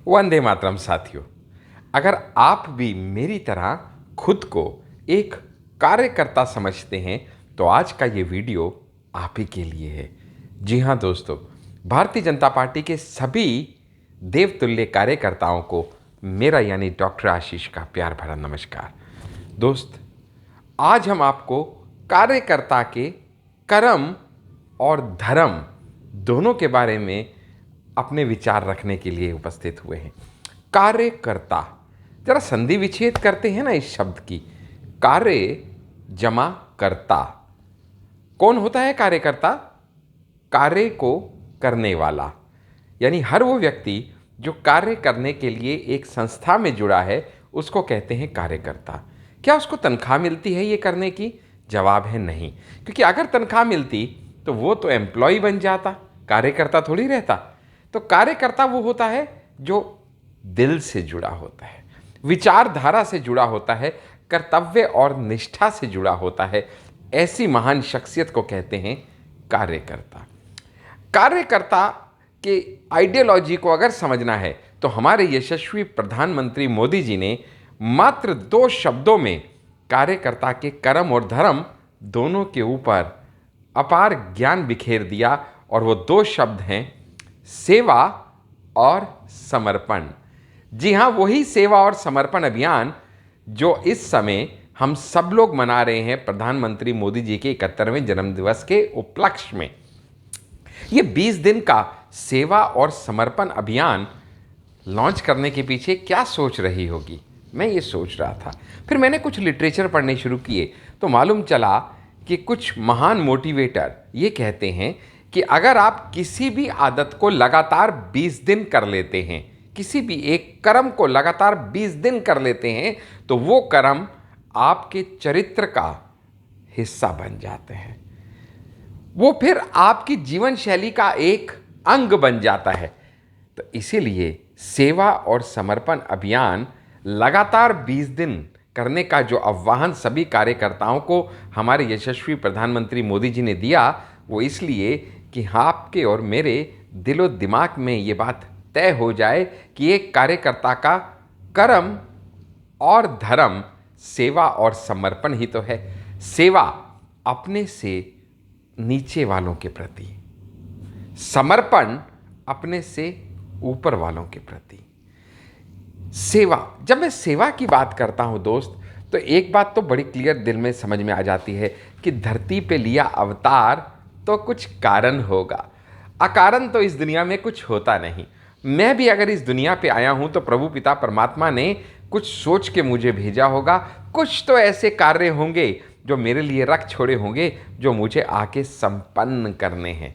वंदे मातरम साथियों। अगर आप भी मेरी तरह खुद को एक कार्यकर्ता समझते हैं तो आज का ये वीडियो आप ही के लिए है। जी हाँ दोस्तों, भारतीय जनता पार्टी के सभी देवतुल्य कार्यकर्ताओं को मेरा यानी डॉक्टर आशीष का प्यार भरा नमस्कार। दोस्त, आज हम आपको कार्यकर्ता के कर्म और धर्म दोनों के बारे में अपने विचार रखने के लिए उपस्थित हुए हैं। कार्यकर्ता, जरा संधि विच्छेद करते हैं ना इस शब्द की। कार्य जमा कर्ता, कौन होता है कार्यकर्ता? कार्य को करने वाला, यानी हर वो व्यक्ति जो कार्य करने के लिए एक संस्था में जुड़ा है उसको कहते हैं कार्यकर्ता। क्या उसको तनख्वाह मिलती है ये करने की? जवाब है नहीं, क्योंकि अगर तनख्वाह मिलती तो वो तो एम्प्लॉय बन जाता, कार्यकर्ता थोड़ी रहता। तो कार्यकर्ता वो होता है जो दिल से जुड़ा होता है, विचारधारा से जुड़ा होता है, कर्तव्य और निष्ठा से जुड़ा होता है। ऐसी महान शख्सियत को कहते हैं कार्यकर्ता। कार्यकर्ता के आइडियोलॉजी को अगर समझना है तो हमारे यशस्वी प्रधानमंत्री मोदी जी ने मात्र 2 शब्दों में कार्यकर्ता के कर्म और धर्म दोनों के ऊपर अपार ज्ञान बिखेर दिया, और वो 2 शब्द हैं सेवा और समर्पण। जी हाँ, वही सेवा और समर्पण अभियान जो इस समय हम सब लोग मना रहे हैं प्रधानमंत्री मोदी जी के 71वें जन्मदिवस के उपलक्ष्य में। ये 20 दिन का सेवा और समर्पण अभियान लॉन्च करने के पीछे क्या सोच रही होगी, मैं ये सोच रहा था। फिर मैंने कुछ लिटरेचर पढ़ने शुरू किए तो मालूम चला कि कुछ महान मोटिवेटर ये कहते हैं कि अगर आप किसी भी आदत को लगातार 20 दिन कर लेते हैं, किसी भी एक कर्म को लगातार 20 दिन कर लेते हैं, तो वो कर्म आपके चरित्र का हिस्सा बन जाते हैं। वो फिर आपकी जीवन शैली का एक अंग बन जाता है। तो इसीलिए सेवा और समर्पण अभियान लगातार 20 दिन करने का जो आह्वान सभी कार्यकर्ताओं को हमारे यशस्वी प्रधानमंत्री मोदी जी ने दिया, वो इसलिए कि आपके और मेरे दिलो दिमाग में ये बात तय हो जाए कि एक कार्यकर्ता का कर्म और धर्म सेवा और समर्पण ही तो है। सेवा अपने से नीचे वालों के प्रति, समर्पण अपने से ऊपर वालों के प्रति। सेवा, जब मैं सेवा की बात करता हूं दोस्त, तो एक बात तो बड़ी क्लियर दिल में समझ में आ जाती है कि धरती पे लिया अवतार तो कुछ कारण होगा, अकारण तो इस दुनिया में कुछ होता नहीं। मैं भी अगर इस दुनिया पे आया हूं तो प्रभु पिता परमात्मा ने कुछ सोच के मुझे भेजा होगा। कुछ तो ऐसे कार्य होंगे जो मेरे लिए रख छोड़े होंगे, जो मुझे आके संपन्न करने हैं।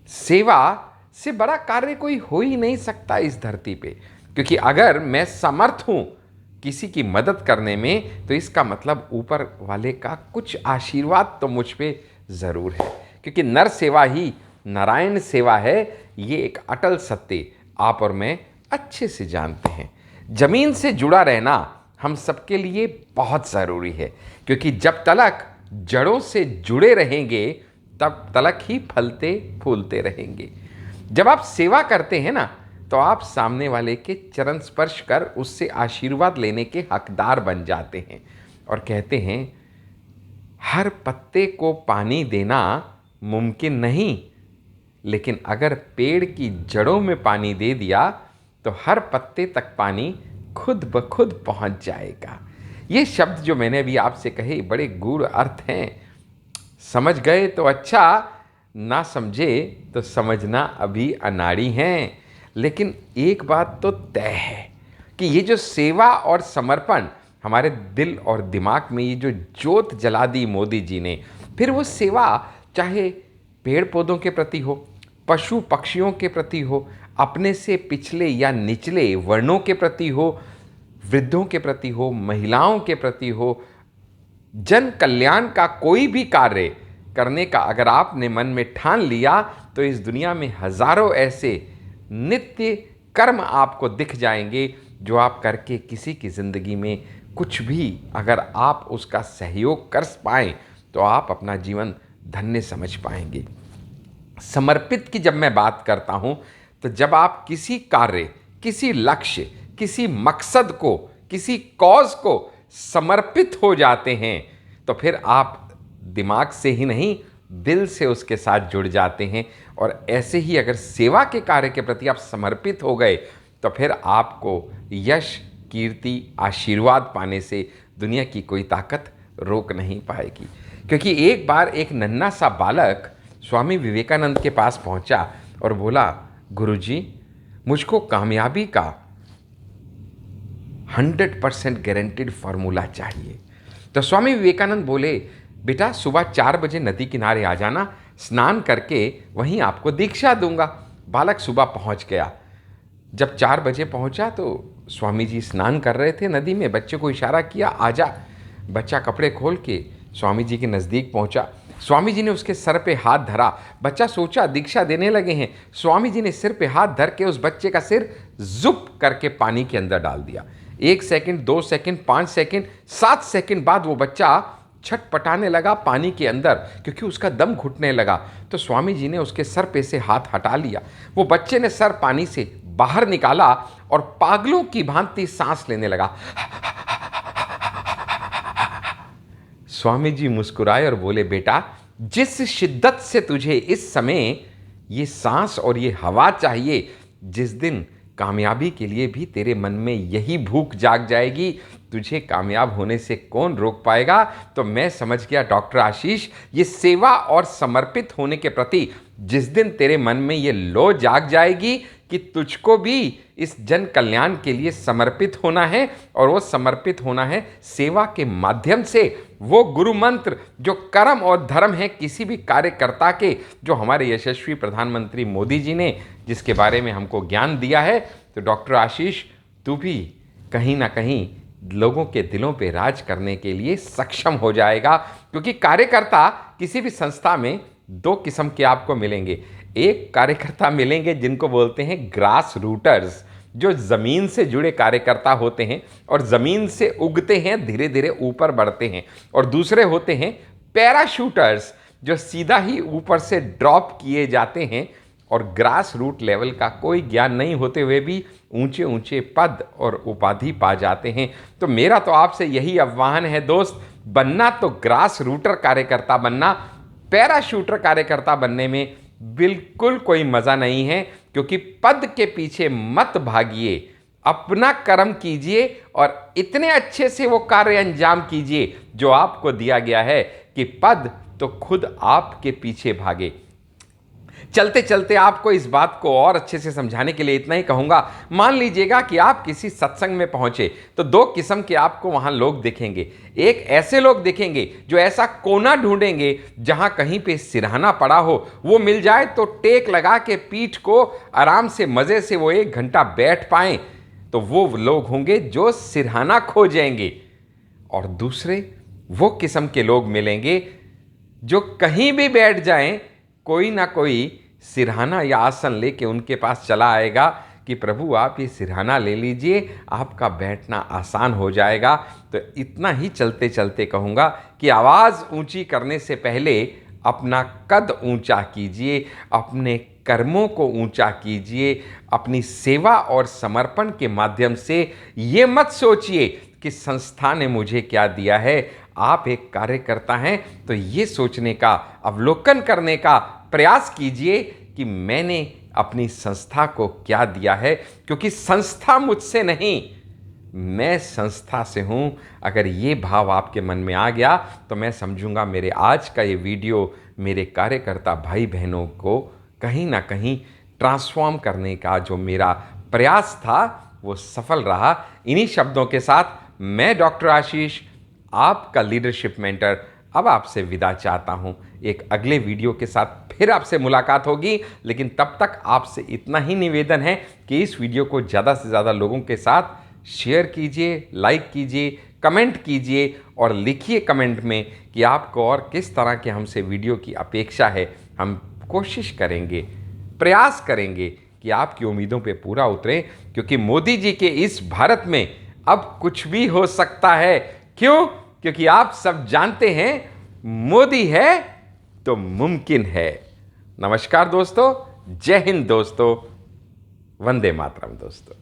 सेवा से बड़ा कार्य कोई हो ही नहीं सकता इस धरती पे, क्योंकि अगर मैं समर्थ हूं किसी की मदद करने में तो इसका मतलब ऊपर वाले का कुछ आशीर्वाद तो मुझ पे ज़रूर है, क्योंकि नर सेवा ही नारायण सेवा है। ये एक अटल सत्य आप और मैं अच्छे से जानते हैं। जमीन से जुड़ा रहना हम सबके लिए बहुत ज़रूरी है, क्योंकि जब तलक जड़ों से जुड़े रहेंगे तब तलक ही फलते फूलते रहेंगे। जब आप सेवा करते हैं ना, तो आप सामने वाले के चरण स्पर्श कर उससे आशीर्वाद लेने के हकदार बन जाते हैं। और कहते हैं हर पत्ते को पानी देना मुमकिन नहीं, लेकिन अगर पेड़ की जड़ों में पानी दे दिया तो हर पत्ते तक पानी खुद ब खुद पहुंच जाएगा। ये शब्द जो मैंने अभी आपसे कहे बड़े गूढ़ अर्थ हैं। समझ गए तो अच्छा, ना समझे तो समझना अभी अनाड़ी हैं। लेकिन एक बात तो तय है कि ये जो सेवा और समर्पण हमारे दिल और दिमाग में ये जो ज्योत जला दी मोदी जी ने, फिर वो सेवा चाहे पेड़ पौधों के प्रति हो, पशु पक्षियों के प्रति हो, अपने से पिछले या निचले वर्णों के प्रति हो, वृद्धों के प्रति हो, महिलाओं के प्रति हो, जन कल्याण का कोई भी कार्य करने का अगर आपने मन में ठान लिया तो इस दुनिया में हजारों ऐसे नित्य कर्म आपको दिख जाएंगे जो आप करके किसी की ज़िंदगी में कुछ भी अगर आप उसका सहयोग कर पाएँ तो आप अपना जीवन धन्य समझ पाएंगे। समर्पित की जब मैं बात करता हूँ तो जब आप किसी कार्य, किसी लक्ष्य, किसी मकसद को, किसी कॉज को समर्पित हो जाते हैं तो फिर आप दिमाग से ही नहीं, दिल से उसके साथ जुड़ जाते हैं। और ऐसे ही अगर सेवा के कार्य के प्रति आप समर्पित हो गए तो फिर आपको यश, कीर्ति, आशीर्वाद पाने से दुनिया की कोई ताकत रोक नहीं पाएगी। क्योंकि एक बार एक नन्हा सा बालक स्वामी विवेकानंद के पास पहुंचा और बोला, गुरुजी, मुझको कामयाबी का 100% गारंटीड फार्मूला चाहिए। तो स्वामी विवेकानंद बोले, बेटा सुबह 4 बजे नदी किनारे आ जाना, स्नान करके वहीं आपको दीक्षा दूंगा। बालक सुबह पहुंच गया। जब 4 बजे पहुंचा तो स्वामी जी स्नान कर रहे थे नदी में। बच्चे को इशारा किया, आजा। बच्चा कपड़े खोल के स्वामी जी के नज़दीक पहुंचा। स्वामी जी ने उसके सर पे हाथ धरा। बच्चा सोचा दीक्षा देने लगे हैं। स्वामी जी ने सिर पे हाथ धर के उस बच्चे का सिर जुप करके पानी के अंदर डाल दिया। 1 सेकंड, 2 सेकंड, 5 सेकंड, 7 सेकंड बाद वो बच्चा छटपटाने लगा पानी के अंदर, क्योंकि उसका दम घुटने लगा। तो स्वामी जी ने उसके सर पे से हाथ हटा लिया। वो बच्चे ने सर पानी से बाहर निकाला और पागलों की भांति सांस लेने लगा। स्वामी जी मुस्कुराए और बोले, बेटा, जिस शिद्दत से तुझे इस समय ये सांस और ये हवा चाहिए, जिस दिन कामयाबी के लिए भी तेरे मन में यही भूख जाग जाएगी, तुझे कामयाब होने से कौन रोक पाएगा। तो मैं समझ गया डॉक्टर आशीष, ये सेवा और समर्पित होने के प्रति जिस दिन तेरे मन में ये लो जाग जाएगी कि तुझको भी इस जन कल्याण के लिए समर्पित होना है, और वो समर्पित होना है सेवा के माध्यम से। वो गुरु मंत्र जो कर्म और धर्म है किसी भी कार्यकर्ता के, जो हमारे यशस्वी प्रधानमंत्री मोदी जी ने जिसके बारे में हमको ज्ञान दिया है, तो डॉक्टर आशीष, तू भी कहीं ना कहीं लोगों के दिलों पे राज करने के लिए सक्षम हो जाएगा। क्योंकि कार्यकर्ता किसी भी संस्था में 2 किस्म के आपको मिलेंगे। एक कार्यकर्ता मिलेंगे जिनको बोलते हैं ग्रास रूटर्स, जो ज़मीन से जुड़े कार्यकर्ता होते हैं और ज़मीन से उगते हैं, धीरे धीरे ऊपर बढ़ते हैं। और दूसरे होते हैं पैराशूटर्स, जो सीधा ही ऊपर से ड्रॉप किए जाते हैं और ग्रास रूट लेवल का कोई ज्ञान नहीं होते हुए भी ऊंचे ऊंचे पद और उपाधि पा जाते हैं। तो मेरा तो आपसे यही आह्वान है दोस्त, बनना तो ग्रास रूटर कार्यकर्ता बनना, पैराशूटर कार्यकर्ता बनने में बिल्कुल कोई मज़ा नहीं है। क्योंकि पद के पीछे मत भागिए, अपना कर्म कीजिए और इतने अच्छे से वो कार्य अंजाम कीजिए जो आपको दिया गया है कि पद तो खुद आपके पीछे भागे। चलते चलते आपको इस बात को और अच्छे से समझाने के लिए इतना ही कहूँगा। मान लीजिएगा कि आप किसी सत्संग में पहुँचे तो 2 किस्म के आपको वहाँ लोग दिखेंगे। एक ऐसे लोग दिखेंगे जो ऐसा कोना ढूंढेंगे जहाँ कहीं पे सिरहाना पड़ा हो, वो मिल जाए तो टेक लगा के पीठ को आराम से मज़े से वो 1 घंटा बैठ पाएँ, तो वो लोग होंगे जो सिरहाना खोजेंगे। और दूसरे वो किस्म के लोग मिलेंगे जो कहीं भी बैठ जाएं, कोई ना कोई सिरहाना या आसन लेके उनके पास चला आएगा कि प्रभु आप ये सिरहाना ले लीजिए, आपका बैठना आसान हो जाएगा। तो इतना ही चलते चलते कहूँगा कि आवाज़ ऊंची करने से पहले अपना कद ऊंचा कीजिए, अपने कर्मों को ऊंचा कीजिए। अपनी सेवा और समर्पण के माध्यम से ये मत सोचिए कि संस्था ने मुझे क्या दिया है। आप एक कार्यकर्ता हैं तो ये सोचने का, अवलोकन करने का प्रयास कीजिए कि मैंने अपनी संस्था को क्या दिया है। क्योंकि संस्था मुझसे नहीं, मैं संस्था से हूँ। अगर ये भाव आपके मन में आ गया तो मैं समझूंगा मेरे आज का ये वीडियो मेरे कार्यकर्ता भाई बहनों को कहीं ना कहीं ट्रांसफॉर्म करने का जो मेरा प्रयास था वो सफल रहा। इन्हीं शब्दों के साथ मैं डॉक्टर आशीष, आपका लीडरशिप मेंटर, अब आपसे विदा चाहता हूं। एक अगले वीडियो के साथ फिर आपसे मुलाकात होगी, लेकिन तब तक आपसे इतना ही निवेदन है कि इस वीडियो को ज़्यादा से ज़्यादा लोगों के साथ शेयर कीजिए, लाइक कीजिए, कमेंट कीजिए और लिखिए कमेंट में कि आपको और किस तरह के हमसे वीडियो की अपेक्षा है। हम कोशिश करेंगे, प्रयास करेंगे कि आपकी उम्मीदों पे पूरा उतरें। क्योंकि मोदी जी के इस भारत में अब कुछ भी हो सकता है। क्यों? क्योंकि आप सब जानते हैं मोदी है तो मुमकिन है। नमस्कार दोस्तों, जय हिंद दोस्तों, वंदे मातरम दोस्तों।